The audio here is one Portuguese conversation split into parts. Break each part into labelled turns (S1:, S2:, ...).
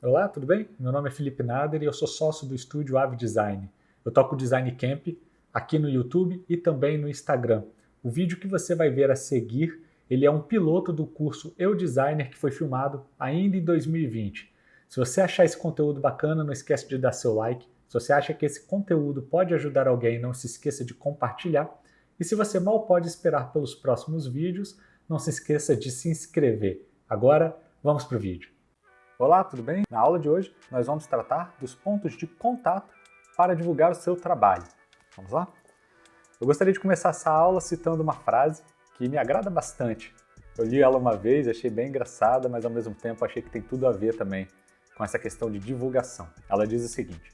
S1: Olá, tudo bem? Meu nome é Felipe Nader e eu sou sócio do estúdio Ave Design. Eu toco Design Camp aqui no YouTube e também no Instagram. O vídeo que você vai ver a seguir, ele é um piloto do curso Eu Designer que foi filmado ainda em 2020. Se você achar esse conteúdo bacana, não esquece de dar seu like. Se você acha que esse conteúdo pode ajudar alguém, não se esqueça de compartilhar. E se você mal pode esperar pelos próximos vídeos, não se esqueça de se inscrever. Agora, vamos para o vídeo. Olá, tudo bem? Na aula de hoje, nós vamos tratar dos pontos de contato para divulgar o seu trabalho. Vamos lá? Eu gostaria de começar essa aula citando uma frase que me agrada bastante. Eu li ela uma vez, achei bem engraçada, mas ao mesmo tempo achei que tem tudo a ver também com essa questão de divulgação. Ela diz o seguinte: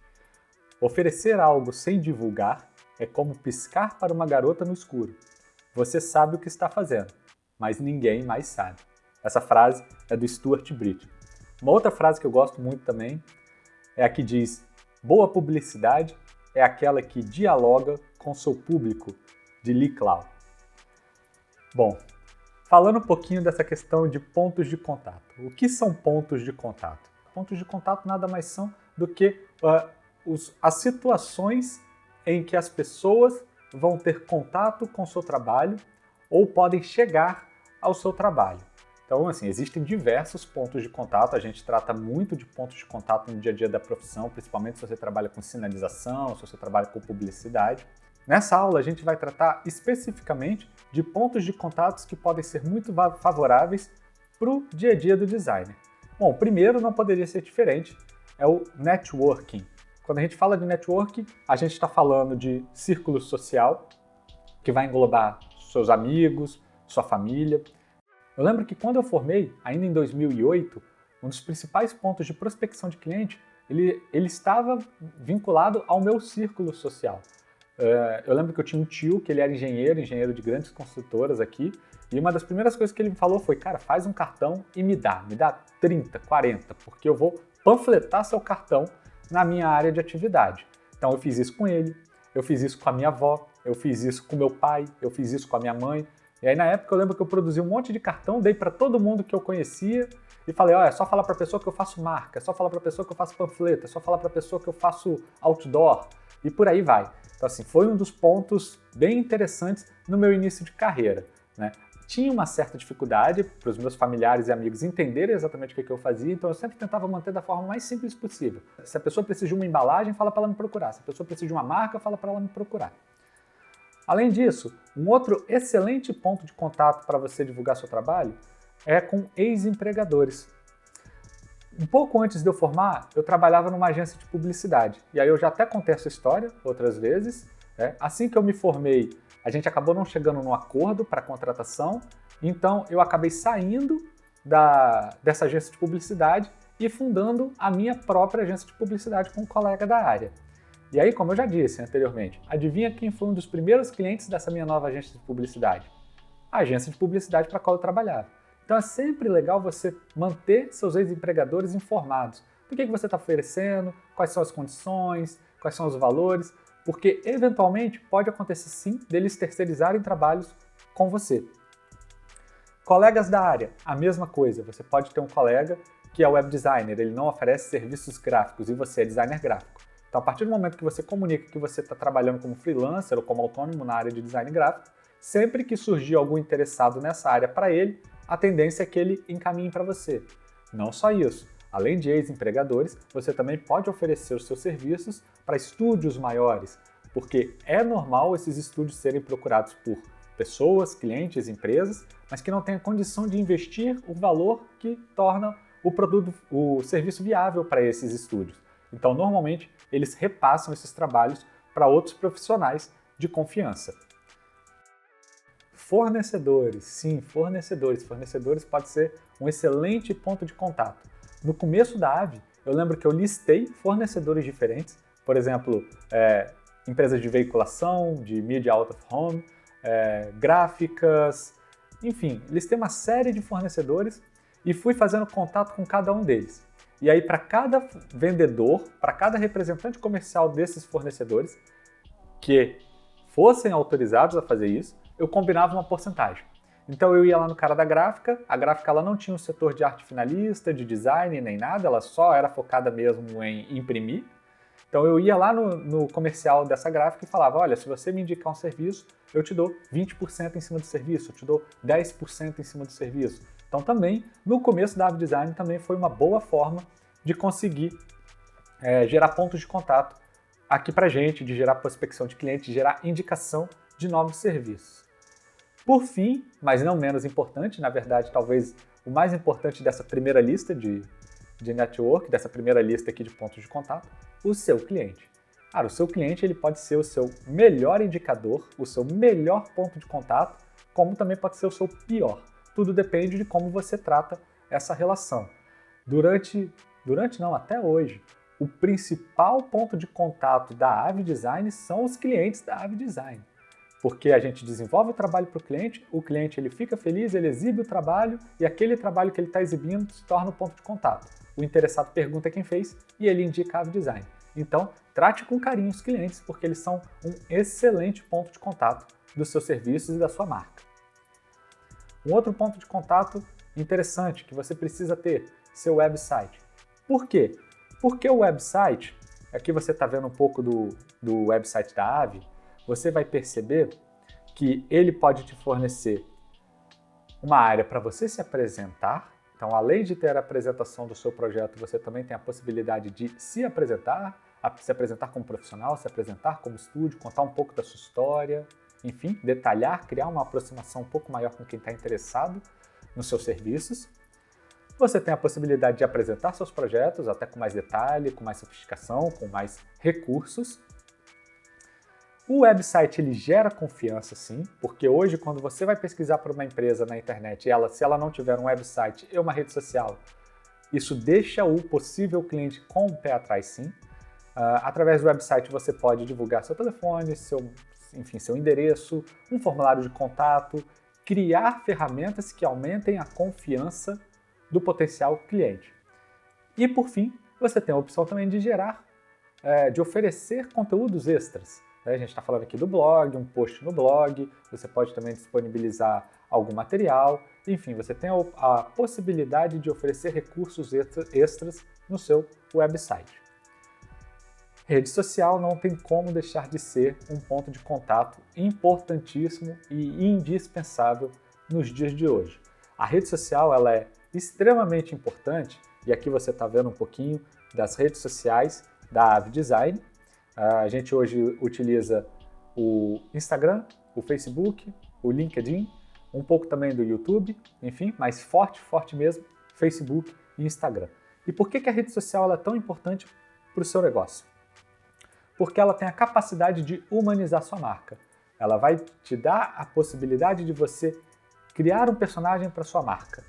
S1: oferecer algo sem divulgar é como piscar para uma garota no escuro. Você sabe o que está fazendo, mas ninguém mais sabe. Essa frase é do Stuart Britt. Uma outra frase que eu gosto muito também é a que diz: boa publicidade é aquela que dialoga com seu público, de Lee Clow. Bom, falando um pouquinho dessa questão de pontos de contato. O que são pontos de contato? Pontos de contato nada mais são do que as situações em que as pessoas vão ter contato com o seu trabalho ou podem chegar ao seu trabalho. Então, assim, existem diversos pontos de contato, a gente trata muito de pontos de contato no dia a dia da profissão, principalmente se você trabalha com sinalização, se você trabalha com publicidade. Nessa aula, a gente vai tratar especificamente de pontos de contatos que podem ser muito favoráveis para o dia a dia do designer. Bom, o primeiro não poderia ser diferente, é o networking. Quando a gente fala de networking, a gente está falando de círculo social, que vai englobar seus amigos, sua família. Eu lembro que quando eu formei, ainda em 2008, um dos principais pontos de prospecção de cliente, ele estava vinculado ao meu círculo social. Eu lembro que eu tinha um tio que ele era engenheiro de grandes construtoras aqui, e uma das primeiras coisas que ele me falou foi: cara, faz um cartão e me dá 30, 40, porque eu vou panfletar seu cartão na minha área de atividade. Então eu fiz isso com ele, eu fiz isso com a minha avó, eu fiz isso com meu pai, eu fiz isso com a minha mãe. E aí, na época, eu lembro que eu produzi um monte de cartão, dei para todo mundo que eu conhecia e falei: olha, é só falar para a pessoa que eu faço marca, é só falar para a pessoa que eu faço panfleto, é só falar para a pessoa que eu faço outdoor e por aí vai. Então, assim, foi um dos pontos bem interessantes no meu início de carreira, né? Tinha uma certa dificuldade para os meus familiares e amigos entenderem exatamente o que eu fazia, então eu sempre tentava manter da forma mais simples possível. Se a pessoa precisa de uma embalagem, fala para ela me procurar. Se a pessoa precisa de uma marca, fala para ela me procurar. Além disso, um outro excelente ponto de contato para você divulgar seu trabalho é com ex-empregadores. Um pouco antes de eu formar, eu trabalhava numa agência de publicidade. E aí eu já até contei essa história outras vezes. Assim que eu me formei, a gente acabou não chegando num acordo para a contratação, então eu acabei saindo dessa agência de publicidade e fundando a minha própria agência de publicidade com um colega da área. E aí, como eu já disse anteriormente, adivinha quem foi um dos primeiros clientes dessa minha nova agência de publicidade? A agência de publicidade para a qual eu trabalhava. Então é sempre legal você manter seus ex-empregadores informados do que você está oferecendo, quais são as condições, quais são os valores, porque eventualmente pode acontecer sim deles terceirizarem trabalhos com você. Colegas da área, a mesma coisa. Você pode ter um colega que é web designer, ele não oferece serviços gráficos e você é designer gráfico. Então, a partir do momento que você comunica que você está trabalhando como freelancer ou como autônomo na área de design gráfico, sempre que surgir algum interessado nessa área para ele, a tendência é que ele encaminhe para você. Não só isso, além de ex-empregadores, você também pode oferecer os seus serviços para estúdios maiores, porque é normal esses estúdios serem procurados por pessoas, clientes, empresas, mas que não têm a condição de investir o valor que torna o serviço viável para esses estúdios. Então, normalmente, eles repassam esses trabalhos para outros profissionais de confiança. Fornecedores, sim, fornecedores. Fornecedores pode ser um excelente ponto de contato. No começo da AVE, eu lembro que eu listei fornecedores diferentes, por exemplo, empresas de veiculação, de media out of home, gráficas, enfim, listei uma série de fornecedores e fui fazendo contato com cada um deles. E aí, para cada vendedor, para cada representante comercial desses fornecedores que fossem autorizados a fazer isso, eu combinava uma porcentagem. Então eu ia lá no cara da gráfica, a gráfica ela não tinha um setor de arte finalista, de design, nem nada, ela só era focada mesmo em imprimir. Então eu ia lá no comercial dessa gráfica e falava, olha, se você me indicar um serviço, eu te dou 20% em cima do serviço, eu te dou 10% em cima do serviço. Então também, no começo da Avi Design, também foi uma boa forma de conseguir gerar pontos de contato aqui pra gente, de gerar prospecção de cliente, de gerar indicação de novos serviços. Por fim, mas não menos importante, na verdade, talvez o mais importante dessa primeira lista de network, dessa primeira lista aqui de pontos de contato, o seu cliente. Cara, o seu cliente ele pode ser o seu melhor indicador, o seu melhor ponto de contato, como também pode ser o seu pior. Tudo depende de como você trata essa relação. Até hoje, o principal ponto de contato da Avi Design são os clientes da Avi Design. Porque a gente desenvolve o trabalho para o cliente ele fica feliz, ele exibe o trabalho e aquele trabalho que ele está exibindo se torna o ponto de contato. O interessado pergunta quem fez e ele indica a Avi Design. Então, trate com carinho os clientes porque eles são um excelente ponto de contato dos seus serviços e da sua marca. Um outro ponto de contato interessante que você precisa ter, seu website. Por quê? Porque o website, aqui você está vendo um pouco do website da Avi, você vai perceber que ele pode te fornecer uma área para você se apresentar. Então, além de ter a apresentação do seu projeto, você também tem a possibilidade de se apresentar como profissional, se apresentar como estúdio, contar um pouco da sua história, enfim, detalhar, criar uma aproximação um pouco maior com quem está interessado nos seus serviços. Você tem a possibilidade de apresentar seus projetos até com mais detalhe, com mais sofisticação, com mais recursos. O website ele gera confiança sim, porque hoje quando você vai pesquisar por uma empresa na internet, se ela não tiver um website e uma rede social, isso deixa o possível cliente com o pé atrás sim. Através do website você pode divulgar seu telefone, seu endereço, um formulário de contato, criar ferramentas que aumentem a confiança do potencial cliente. E por fim, você tem a opção também de de oferecer conteúdos extras. A gente está falando aqui do blog, um post no blog, você pode também disponibilizar algum material, enfim, você tem a possibilidade de oferecer recursos extras no seu website. Rede social não tem como deixar de ser um ponto de contato importantíssimo e indispensável nos dias de hoje. A rede social ela é extremamente importante, e aqui você está vendo um pouquinho das redes sociais da Avi Design. A gente hoje utiliza o Instagram, o Facebook, o LinkedIn, um pouco também do YouTube, enfim, mas forte mesmo, Facebook e Instagram. E por que a rede social é tão importante para o seu negócio? Porque ela tem a capacidade de humanizar sua marca. Ela vai te dar a possibilidade de você criar um personagem para sua marca.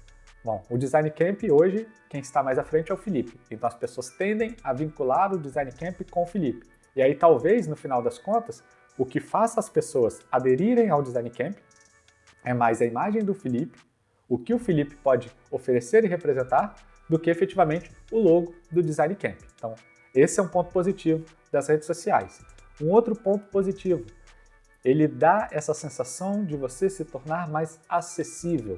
S1: Bom, o Design Camp hoje, quem está mais à frente é o Felipe. Então as pessoas tendem a vincular o Design Camp com o Felipe. E aí talvez, no final das contas, o que faça as pessoas aderirem ao Design Camp é mais a imagem do Felipe, o que o Felipe pode oferecer e representar, do que efetivamente o logo do Design Camp. Então, esse é um ponto positivo das redes sociais. Um outro ponto positivo, ele dá essa sensação de você se tornar mais acessível.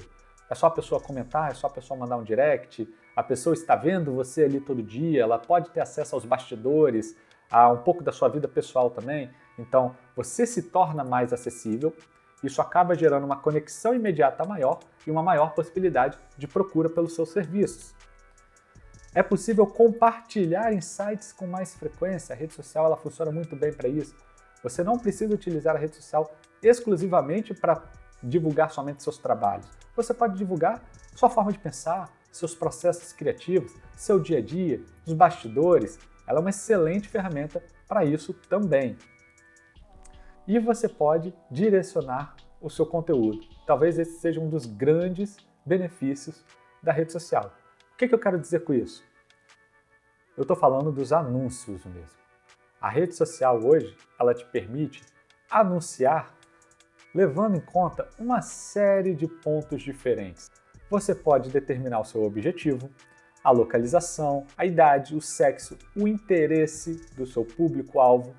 S1: É só a pessoa comentar, é só a pessoa mandar um direct, a pessoa está vendo você ali todo dia, ela pode ter acesso aos bastidores, a um pouco da sua vida pessoal também. Então, você se torna mais acessível, isso acaba gerando uma conexão imediata maior e uma maior possibilidade de procura pelos seus serviços. É possível compartilhar insights com mais frequência, a rede social ela funciona muito bem para isso. Você não precisa utilizar a rede social exclusivamente para divulgar somente seus trabalhos. Você pode divulgar sua forma de pensar, seus processos criativos, seu dia a dia, os bastidores. Ela é uma excelente ferramenta para isso também. E você pode direcionar o seu conteúdo. Talvez esse seja um dos grandes benefícios da rede social. O que eu quero dizer com isso? Eu estou falando dos anúncios mesmo. A rede social hoje, ela te permite anunciar levando em conta uma série de pontos diferentes. Você pode determinar o seu objetivo, a localização, a idade, o sexo, o interesse do seu público-alvo,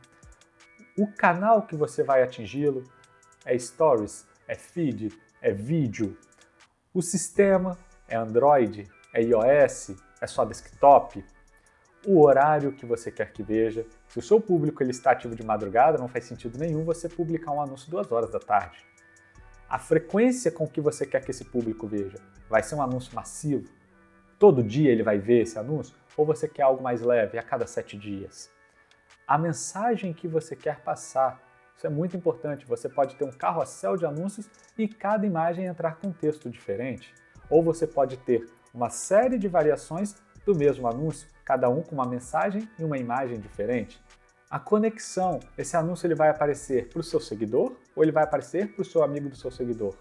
S1: o canal que você vai atingi-lo, é stories, é feed, É vídeo? O sistema é Android? É iOS? É só desktop? O horário que você quer que veja. Se o seu público ele está ativo de madrugada, não faz sentido nenhum você publicar um anúncio 2 horas da tarde. A frequência com que você quer que esse público veja. Vai ser um anúncio massivo? Todo dia ele vai ver esse anúncio? Ou você quer algo mais leve, a cada 7 dias? A mensagem que você quer passar. Isso é muito importante. Você pode ter um carrossel de anúncios e cada imagem entrar com um texto diferente. Ou você pode ter uma série de variações do mesmo anúncio, cada um com uma mensagem e uma imagem diferente. A conexão, esse anúncio ele vai aparecer para o seu seguidor ou ele vai aparecer para o seu amigo do seu seguidor?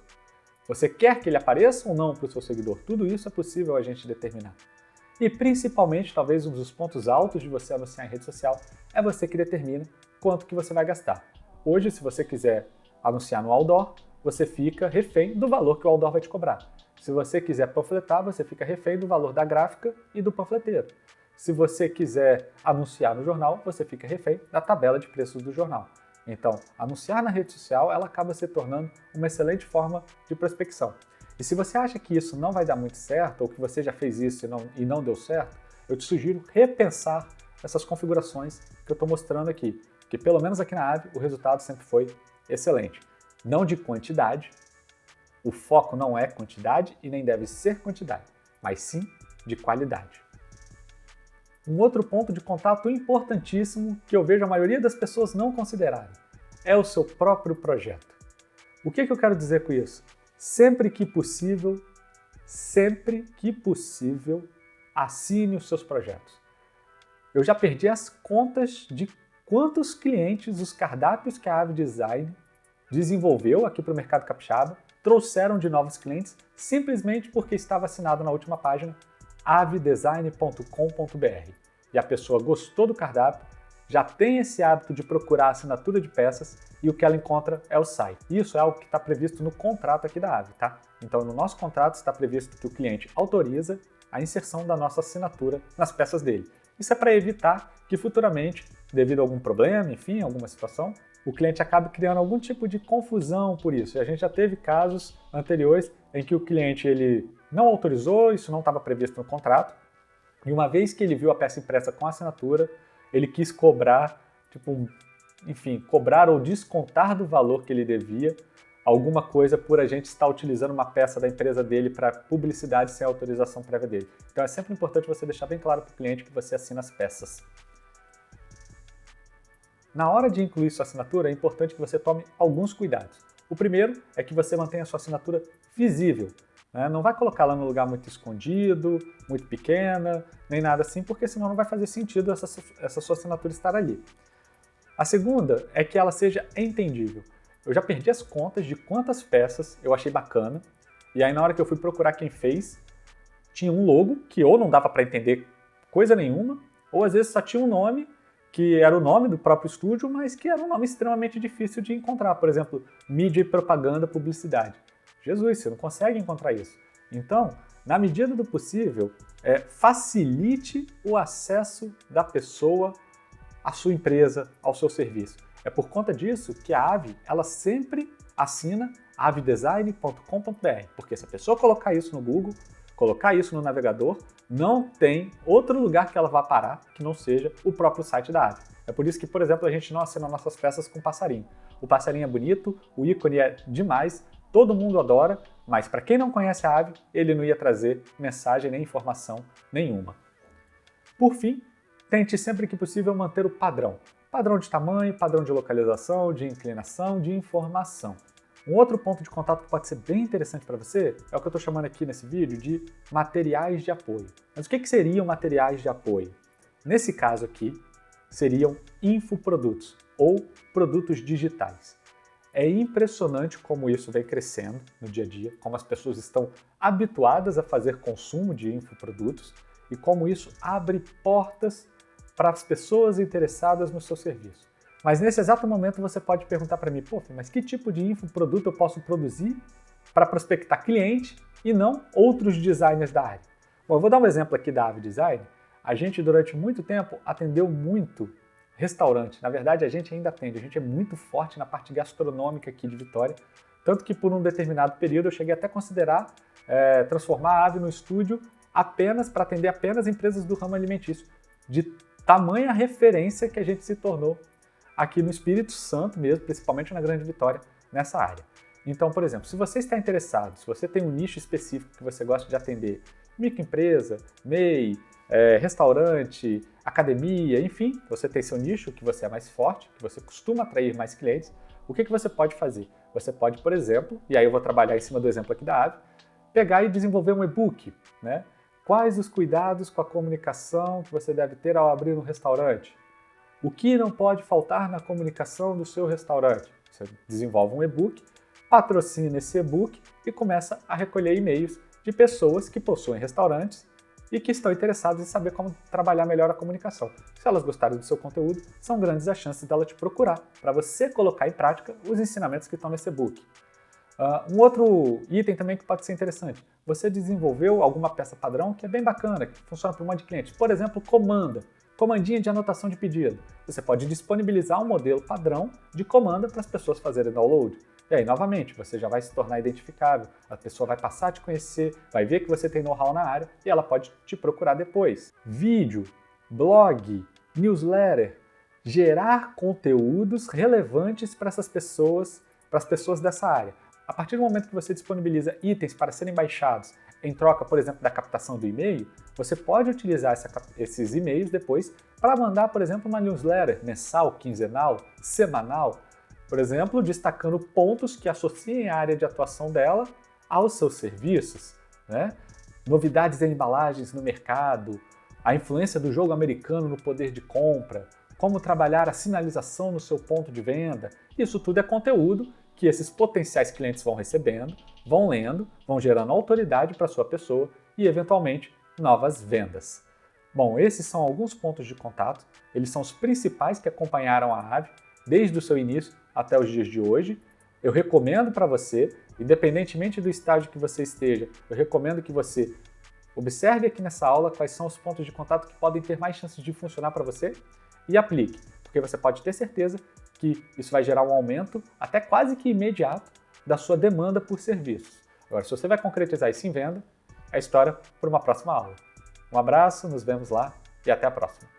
S1: Você quer que ele apareça ou não para o seu seguidor? Tudo isso é possível a gente determinar. E principalmente, talvez um dos pontos altos de você anunciar em rede social é você que determina quanto que você vai gastar. Hoje, se você quiser anunciar no outdoor, você fica refém do valor que o outdoor vai te cobrar. Se você quiser panfletar, você fica refém do valor da gráfica e do panfleteiro. Se você quiser anunciar no jornal, você fica refém da tabela de preços do jornal. Então, anunciar na rede social, ela acaba se tornando uma excelente forma de prospecção. E se você acha que isso não vai dar muito certo, ou que você já fez isso e não deu certo, eu te sugiro repensar essas configurações que eu estou mostrando aqui. Porque pelo menos aqui na Avi, o resultado sempre foi excelente. Não de quantidade, o foco não é quantidade e nem deve ser quantidade, mas sim de qualidade. Um outro ponto de contato importantíssimo que eu vejo a maioria das pessoas não considerarem é o seu próprio projeto. O que eu quero dizer com isso? Sempre que possível, assine os seus projetos. Eu já perdi as contas de quantos clientes os cardápios que a Avi Design desenvolveu aqui para o mercado capixaba trouxeram de novos clientes simplesmente porque estava assinado na última página avidesign.com.br. E a pessoa gostou do cardápio, já tem esse hábito de procurar a assinatura de peças e o que ela encontra é o site. Isso é algo que está previsto no contrato aqui da Avi, tá? Então, no nosso contrato está previsto que o cliente autoriza a inserção da nossa assinatura nas peças dele. Isso é para evitar que futuramente, devido a algum problema, enfim, alguma situação, o cliente acabe criando algum tipo de confusão por isso. E a gente já teve casos anteriores em que o cliente ele não autorizou, isso não estava previsto no contrato, e uma vez que ele viu a peça impressa com assinatura, ele quis cobrar, cobrar ou descontar do valor que ele devia alguma coisa por a gente estar utilizando uma peça da empresa dele para publicidade sem autorização prévia dele. Então é sempre importante você deixar bem claro para o cliente que você assina as peças. Na hora de incluir sua assinatura, é importante que você tome alguns cuidados. O primeiro é que você mantenha a sua assinatura visível. Não vai colocá-la num lugar muito escondido, muito pequena, nem nada assim, porque senão não vai fazer sentido essa sua assinatura estar ali. A segunda é que ela seja entendível. Eu já perdi as contas de quantas peças eu achei bacana, e aí na hora que eu fui procurar quem fez, tinha um logo que ou não dava para entender coisa nenhuma, ou às vezes só tinha um nome que era o nome do próprio estúdio, mas que era um nome extremamente difícil de encontrar. Por exemplo, mídia e propaganda, publicidade. Jesus, você não consegue encontrar isso. Então, na medida do possível, facilite o acesso da pessoa à sua empresa, ao seu serviço. É por conta disso que a Avi, ela sempre assina avidesign.com.br, porque se a pessoa colocar isso no Google, colocar isso no navegador, não tem outro lugar que ela vá parar que não seja o próprio site da Avi. É por isso que, por exemplo, a gente não assina nossas peças com passarinho. O passarinho é bonito, o ícone é demais, todo mundo adora, mas para quem não conhece a Avi, ele não ia trazer mensagem nem informação nenhuma. Por fim, tente sempre que possível manter o padrão. Padrão de tamanho, padrão de localização, de inclinação, de informação. Um outro ponto de contato que pode ser bem interessante para você é o que eu estou chamando aqui nesse vídeo de materiais de apoio. Mas o que seriam materiais de apoio? Nesse caso aqui, seriam infoprodutos ou produtos digitais. É impressionante como isso vem crescendo no dia a dia, como as pessoas estão habituadas a fazer consumo de infoprodutos e como isso abre portas para as pessoas interessadas no seu serviço. Mas nesse exato momento você pode perguntar para mim, mas que tipo de infoproduto eu posso produzir para prospectar cliente e não outros designers da área? Bom, eu vou dar um exemplo aqui da Avi Design. A gente durante muito tempo atendeu muito restaurante. Na verdade, a gente ainda atende. A gente é muito forte na parte gastronômica aqui de Vitória, Tanto que por um determinado período eu cheguei até a considerar transformar a Ave no estúdio apenas para atender apenas empresas do ramo alimentício, de tamanha referência que a gente se tornou aqui no Espírito Santo mesmo, principalmente na Grande Vitória, nessa área. Então, por exemplo, se você está interessado, se você tem um nicho específico que você gosta de atender, microempresa, MEI, restaurante, academia, enfim, você tem seu nicho que você é mais forte, que você costuma atrair mais clientes, o que você pode fazer? Você pode, por exemplo, e aí eu vou trabalhar em cima do exemplo aqui da Ave, pegar e desenvolver um e-book, né? Quais os cuidados com a comunicação que você deve ter ao abrir um restaurante? O que não pode faltar na comunicação do seu restaurante? Você desenvolve um e-book, patrocina esse e-book e começa a recolher e-mails de pessoas que possuem restaurantes e que estão interessadas em saber como trabalhar melhor a comunicação. Se elas gostarem do seu conteúdo, são grandes as chances dela te procurar para você colocar em prática os ensinamentos que estão nesse e-book. Um outro item também que pode ser interessante, você desenvolveu alguma peça padrão que é bem bacana, que funciona para um monte de clientes. Por exemplo, comandinha de anotação de pedido. Você pode disponibilizar um modelo padrão de comanda para as pessoas fazerem download. E aí, novamente, você já vai se tornar identificável, a pessoa vai passar a te conhecer, vai ver que você tem know-how na área e ela pode te procurar depois. Vídeo, blog, newsletter, gerar conteúdos relevantes para essas pessoas, para as pessoas dessa área. A partir do momento que você disponibiliza itens para serem baixados em troca, por exemplo, da captação do e-mail, você pode utilizar esses e-mails depois para mandar, por exemplo, uma newsletter mensal, quinzenal, semanal, por exemplo, destacando pontos que associem a área de atuação dela aos seus serviços, né? Novidades em embalagens no mercado, a influência do jogo americano no poder de compra, como trabalhar a sinalização no seu ponto de venda. Isso tudo é conteúdo que esses potenciais clientes vão recebendo, vão lendo, vão gerando autoridade para a sua pessoa e, eventualmente, novas vendas. Bom, esses são alguns pontos de contato, eles são os principais que acompanharam a Ave desde o seu início até os dias de hoje. Eu recomendo para você, independentemente do estágio que você esteja, eu recomendo que você observe aqui nessa aula quais são os pontos de contato que podem ter mais chances de funcionar para você e aplique, porque você pode ter certeza que isso vai gerar um aumento até quase que imediato da sua demanda por serviços. Agora, se você vai concretizar isso em venda, é história para uma próxima aula. Um abraço, nos vemos lá e até a próxima.